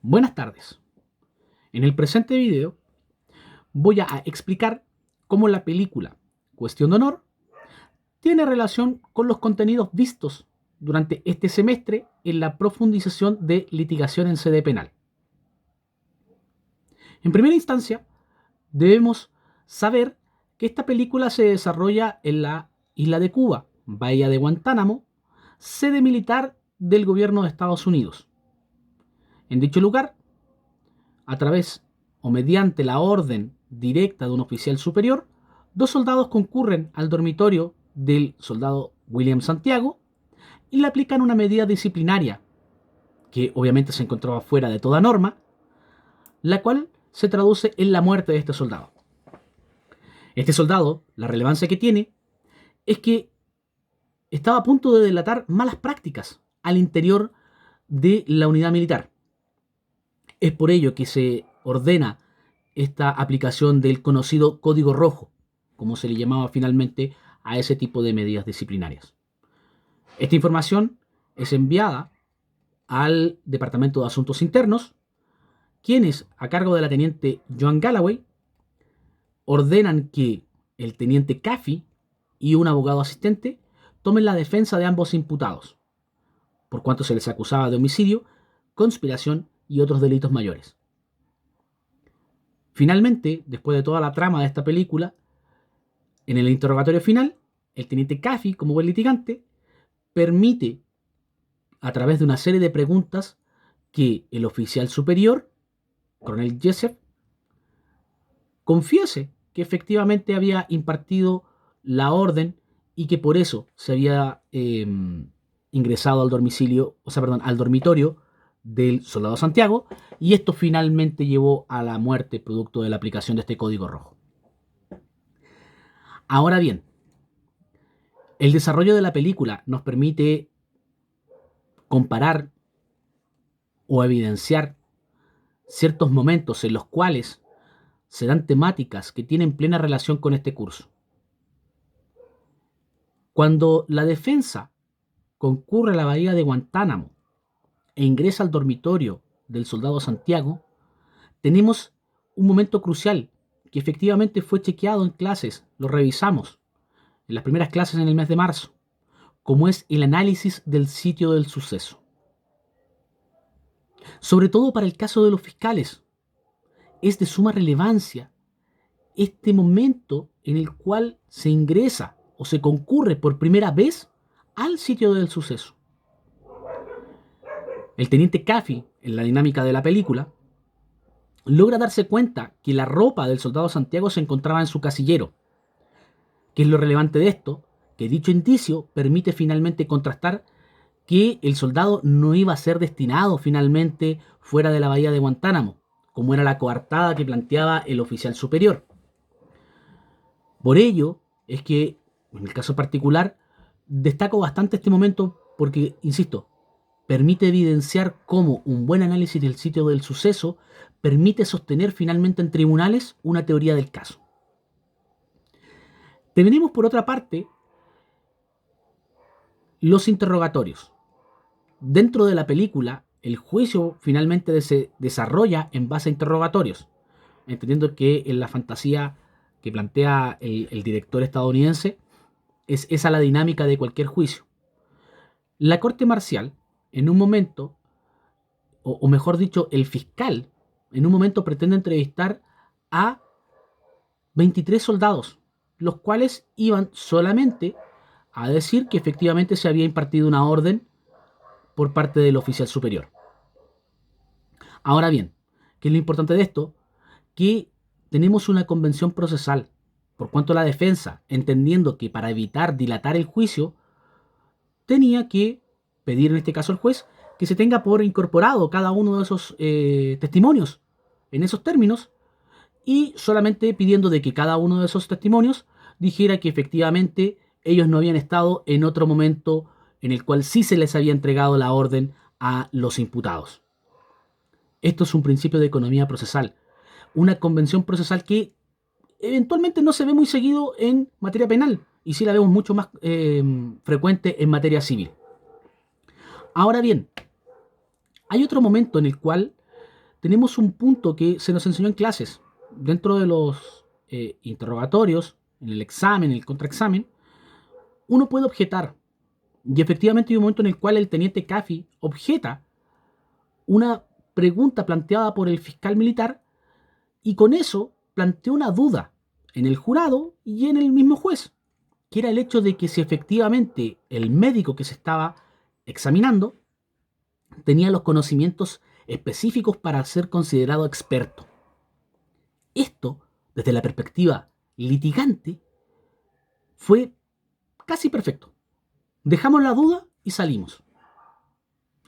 Buenas tardes. En el presente video voy a explicar cómo la película Cuestión de Honor tiene relación con los contenidos vistos durante este semestre en la profundización de litigación en sede penal. En primera instancia, debemos saber que esta película se desarrolla en la isla de Cuba, Bahía de Guantánamo, sede militar del gobierno de Estados Unidos. En dicho lugar, a través o mediante la orden directa de un oficial superior, dos soldados concurren al dormitorio del soldado William Santiago y le aplican una medida disciplinaria que obviamente se encontraba fuera de toda norma, la cual se traduce en la muerte de este soldado. Este soldado, la relevancia que tiene es que estaba a punto de delatar malas prácticas al interior de la unidad militar. Es por ello que se ordena esta aplicación del conocido código rojo, como se le llamaba finalmente a ese tipo de medidas disciplinarias. Esta información es enviada al Departamento de Asuntos Internos, quienes, a cargo de la teniente Joan Galloway, ordenan que el teniente Caffey y un abogado asistente tomen la defensa de ambos imputados, por cuanto se les acusaba de homicidio, conspiración y otros delitos mayores. Finalmente, después de toda la trama de esta película, en el interrogatorio final, el teniente Caffey, como buen litigante, permite, a través de una serie de preguntas, que el oficial superior, coronel Jessup, confiese que efectivamente había impartido la orden y que por eso se había ingresado al dormitorio del soldado Santiago, y esto finalmente llevó a la muerte producto de la aplicación de este código rojo. Ahora bien, el desarrollo de la película nos permite comparar o evidenciar ciertos momentos en los cuales se dan temáticas que tienen plena relación con este curso. Cuando la defensa concurre a la bahía de Guantánamo e ingresa al dormitorio del soldado Santiago, tenemos un momento crucial que efectivamente fue chequeado en clases, lo revisamos en las primeras clases en el mes de marzo, como es el análisis del sitio del suceso. Sobre todo para el caso de los fiscales, es de suma relevancia este momento en el cual se ingresa o se concurre por primera vez al sitio del suceso. El teniente Caffey, en la dinámica de la película, logra darse cuenta que la ropa del soldado Santiago se encontraba en su casillero. ¿Qué es lo relevante de esto? Que dicho indicio permite finalmente contrastar que el soldado no iba a ser destinado finalmente fuera de la bahía de Guantánamo, como era la coartada que planteaba el oficial superior. Por ello es que, en el caso particular, destaco bastante este momento porque, insisto, permite evidenciar cómo un buen análisis del sitio del suceso permite sostener finalmente en tribunales una teoría del caso. Tenemos, por otra parte, los interrogatorios. Dentro de la película, el juicio finalmente se desarrolla en base a interrogatorios, entendiendo que en la fantasía que plantea el director estadounidense es esa la dinámica de cualquier juicio. La corte marcial, en un momento, o mejor dicho, el fiscal, en un momento pretende entrevistar a 23 soldados, los cuales iban solamente a decir que efectivamente se había impartido una orden por parte del oficial superior. Ahora bien, ¿qué es lo importante de esto? Que tenemos una convención procesal, por cuanto la defensa, entendiendo que para evitar dilatar el juicio, tenía que pedir en este caso al juez que se tenga por incorporado cada uno de esos testimonios en esos términos, y solamente pidiendo de que cada uno de esos testimonios dijera que efectivamente ellos no habían estado en otro momento en el cual sí se les había entregado la orden a los imputados. Esto es un principio de economía procesal, una convención procesal que eventualmente no se ve muy seguido en materia penal y sí la vemos mucho más frecuente en materia civil. Ahora bien, hay otro momento en el cual tenemos un punto que se nos enseñó en clases. Dentro de los interrogatorios, en el examen, en el contraexamen, uno puede objetar. Y efectivamente hay un momento en el cual el teniente Caffey objeta una pregunta planteada por el fiscal militar y con eso planteó una duda en el jurado y en el mismo juez, que era el hecho de que si efectivamente el médico que se estaba examinando tenía los conocimientos específicos para ser considerado experto. Esto, desde la perspectiva litigante, fue casi perfecto. Dejamos la duda y salimos.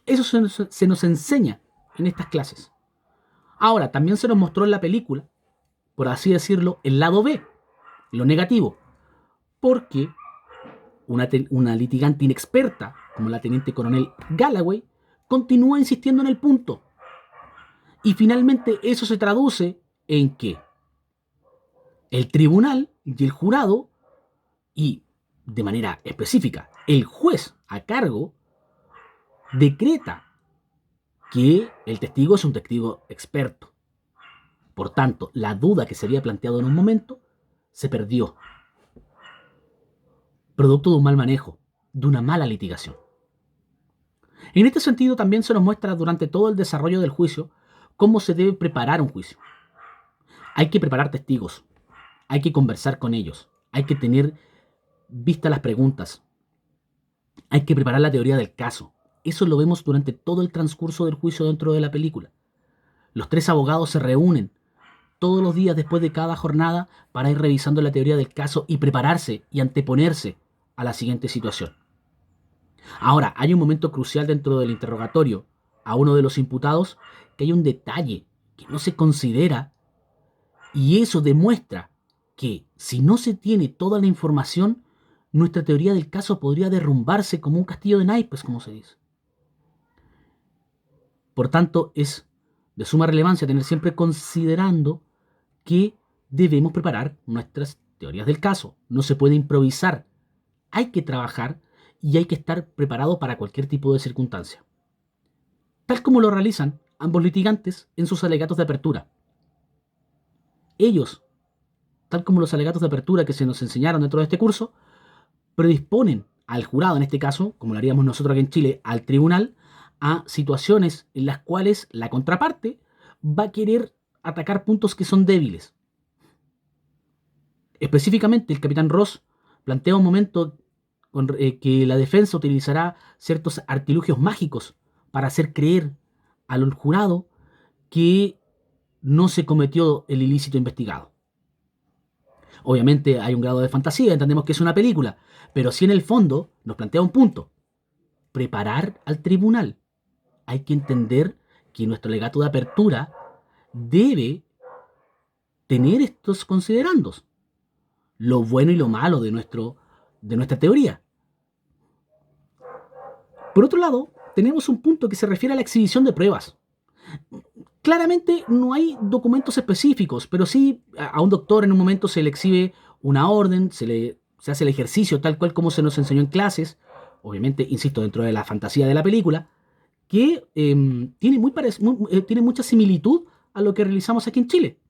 Eso se nos enseña en estas clases. Ahora, también se nos mostró en la película, por así decirlo, el lado B, lo negativo, porque una litigante inexperta, como la teniente coronel Galloway, continúa insistiendo en el punto. Y finalmente eso se traduce en que el tribunal y el jurado, y de manera específica, el juez a cargo, decreta que el testigo es un testigo experto. Por tanto, la duda que se había planteado en un momento se perdió. Producto de un mal manejo, de una mala litigación. En este sentido también se nos muestra durante todo el desarrollo del juicio cómo se debe preparar un juicio. Hay que preparar testigos, hay que conversar con ellos, hay que tener vistas las preguntas, hay que preparar la teoría del caso. Eso lo vemos durante todo el transcurso del juicio dentro de la película. Los tres abogados se reúnen todos los días después de cada jornada para ir revisando la teoría del caso y prepararse y anteponerse a la siguiente situación. Ahora, hay un momento crucial dentro del interrogatorio a uno de los imputados, que hay un detalle que no se considera y eso demuestra que si no se tiene toda la información, nuestra teoría del caso podría derrumbarse como un castillo de naipes, como se dice. Por tanto, es de suma relevancia tener siempre considerando que debemos preparar nuestras teorías del caso. No se puede improvisar. Hay que trabajar y hay que estar preparado para cualquier tipo de circunstancia. Tal como lo realizan ambos litigantes en sus alegatos de apertura. Ellos, tal como los alegatos de apertura que se nos enseñaron dentro de este curso, predisponen al jurado, en este caso, como lo haríamos nosotros aquí en Chile, al tribunal, a situaciones en las cuales la contraparte va a querer atacar puntos que son débiles. Específicamente, el capitán Ross plantea un momento que la defensa utilizará ciertos artilugios mágicos para hacer creer al jurado que no se cometió el ilícito investigado. Obviamente hay un grado de fantasía, entendemos que es una película, pero sí en el fondo nos plantea un punto. Preparar al tribunal. Hay que entender que nuestro alegato de apertura debe tener estos considerandos. Lo bueno y lo malo de nuestra teoría. Por otro lado, tenemos un punto que se refiere a la exhibición de pruebas. Claramente no hay documentos específicos, pero sí a un doctor en un momento se le exhibe una orden, se hace el ejercicio tal cual como se nos enseñó en clases, obviamente, insisto, dentro de la fantasía de la película, que tiene mucha similitud a lo que realizamos aquí en Chile.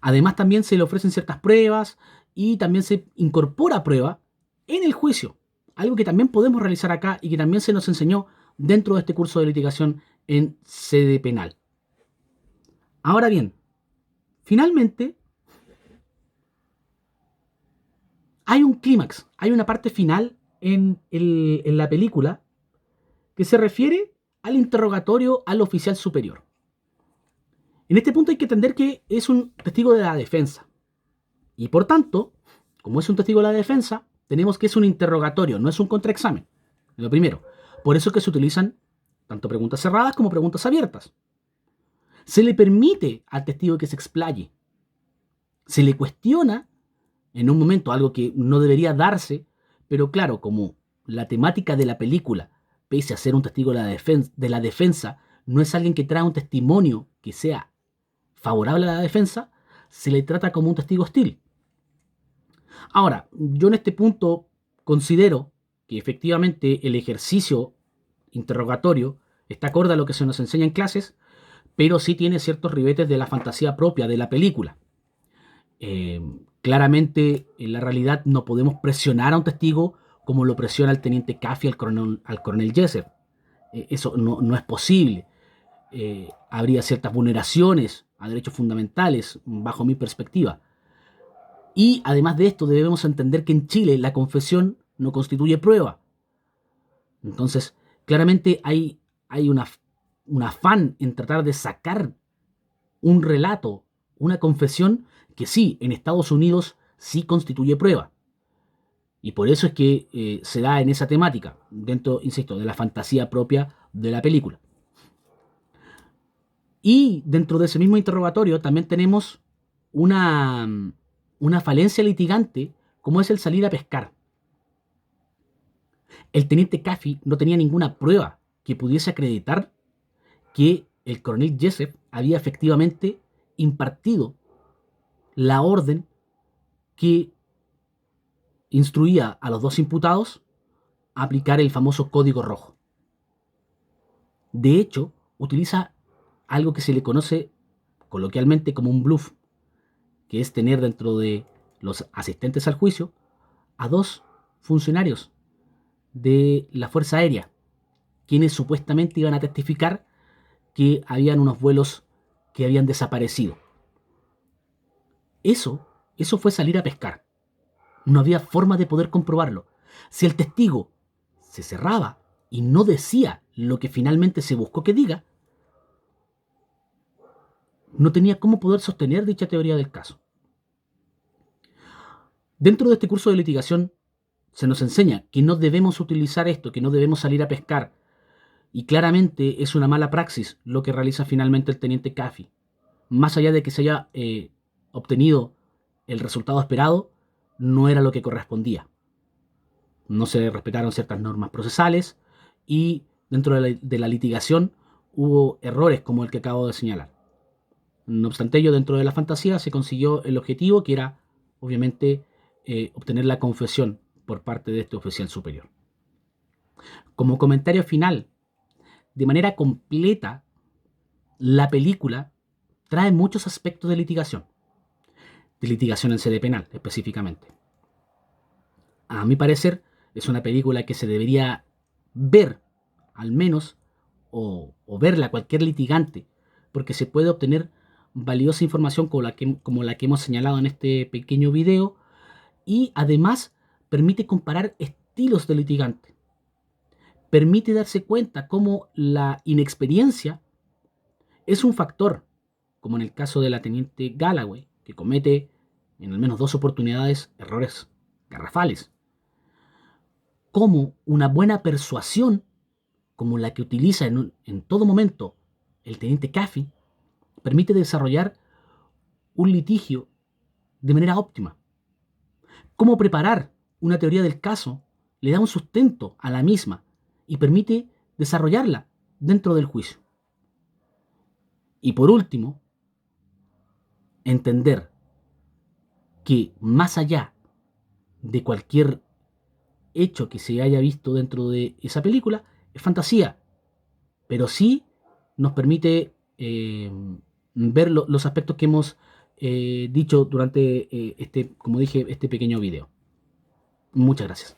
Además también se le ofrecen ciertas pruebas y también se incorpora prueba en el juicio, algo que también podemos realizar acá y que también se nos enseñó dentro de este curso de litigación en sede penal. Ahora bien, finalmente hay un clímax, hay una parte final en la película que se refiere al interrogatorio al oficial superior. En este punto hay que entender que es un testigo de la defensa. Y por tanto, como es un testigo de la defensa, tenemos que es un interrogatorio, no es un contraexamen. Lo primero. Por eso es que se utilizan tanto preguntas cerradas como preguntas abiertas. Se le permite al testigo que se explaye. Se le cuestiona en un momento algo que no debería darse, pero claro, como la temática de la película, pese a ser un testigo de la defensa, no es alguien que trae un testimonio que sea favorable a la defensa, se le trata como un testigo hostil. Ahora, yo en este punto considero que efectivamente el ejercicio interrogatorio está acorde a lo que se nos enseña en clases, pero sí tiene ciertos ribetes de la fantasía propia de la película. Eh, Claramente, en la realidad no podemos presionar a un testigo como lo presiona el teniente Caffey al coronel Jessup. Eso no es posible. Habría ciertas vulneraciones a derechos fundamentales, bajo mi perspectiva. Y además de esto, debemos entender que en Chile la confesión no constituye prueba. Entonces, claramente hay un afán en tratar de sacar un relato, una confesión, que sí, en Estados Unidos sí constituye prueba. Y por eso es que se da en esa temática, dentro, insisto, de la fantasía propia de la película. Y dentro de ese mismo interrogatorio también tenemos una, una falencia litigante, como es el salir a pescar. El teniente Caffey no tenía ninguna prueba que pudiese acreditar que el coronel Jessup había efectivamente impartido la orden que instruía a los dos imputados a aplicar el famoso código rojo. De hecho, utiliza algo que se le conoce coloquialmente como un bluff, que es tener dentro de los asistentes al juicio a dos funcionarios de la Fuerza Aérea, quienes supuestamente iban a testificar que habían unos vuelos que habían desaparecido. Eso fue salir a pescar. No había forma de poder comprobarlo. Si el testigo se cerraba y no decía lo que finalmente se buscó que diga, no tenía cómo poder sostener dicha teoría del caso. Dentro de este curso de litigación se nos enseña que no debemos utilizar esto, que no debemos salir a pescar. Y claramente es una mala praxis lo que realiza finalmente el teniente Caffey. Más allá de que se haya obtenido el resultado esperado, no era lo que correspondía. No se respetaron ciertas normas procesales y dentro de la litigación hubo errores como el que acabo de señalar. No obstante ello, dentro de la fantasía se consiguió el objetivo, que era, obviamente, obtener la confesión por parte de este oficial superior. Como comentario final, de manera completa, la película trae muchos aspectos de litigación en sede penal específicamente. A mi parecer, es una película que se debería ver, al menos, o verla cualquier litigante, porque se puede obtener valiosa información como la que hemos señalado en este pequeño video, y además permite comparar estilos de litigante. Permite darse cuenta cómo la inexperiencia es un factor, como en el caso de la teniente Galloway, que comete en al menos 2 oportunidades errores garrafales. Como una buena persuasión, como la que utiliza en todo momento el teniente Caffey, permite desarrollar un litigio de manera óptima. Cómo preparar una teoría del caso le da un sustento a la misma y permite desarrollarla dentro del juicio. Y por último, entender que más allá de cualquier hecho que se haya visto dentro de esa película, es fantasía, pero sí nos permite ver los aspectos que hemos dicho durante como dije, este pequeño video. Muchas gracias.